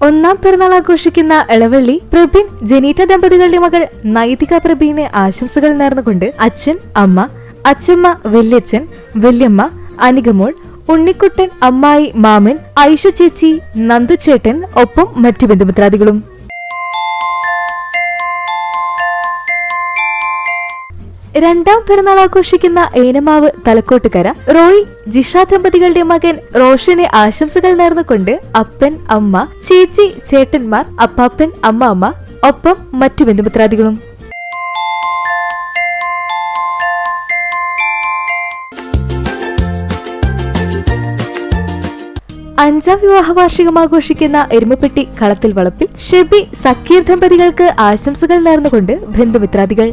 ഒന്നാം പിറന്നാൾ ആഘോഷിക്കുന്ന ഇളവള്ളി പ്രബിൻ ജനീറ്റ ദമ്പതികളുടെ മകൾ നൈതിക പ്രബീന് ആശംസകൾ നേർന്നുകൊണ്ട് അച്ഛൻ, അമ്മ, അച്ഛമ്മ, വല്യച്ഛൻ, വല്യമ്മ, അനികമോൾ, ഉണ്ണിക്കുട്ടൻ, അമ്മായി, മാമൻ, ഐഷു ചേച്ചി, നന്ദുചേട്ടൻ, ഒപ്പം മറ്റു ബന്ധുമിത്രാദികളും. രണ്ടാം പിറന്നാൾ ആഘോഷിക്കുന്ന ഏനമാവ് തലക്കോട്ടുകര റോയ് ജിഷ ദമ്പതികളുടെ മകൻ റോഷന് ആശംസകൾ നേർന്നുകൊണ്ട് അപ്പൻ, അമ്മ, ചേച്ചി, ചേട്ടന്മാർ, അപ്പാപ്പൻ, അമ്മ, ഒപ്പം മറ്റു ബന്ധുമിത്രാദികളും. അഞ്ചാം വിവാഹ വാർഷികം ആഘോഷിക്കുന്ന എരുമപ്പെട്ടി കളത്തിൽ വളപ്പിൽ ഷെബി സക്കീർ ദമ്പതികൾക്ക് ആശംസകൾ നേർന്നുകൊണ്ട് ബന്ധുമിത്രാദികൾ.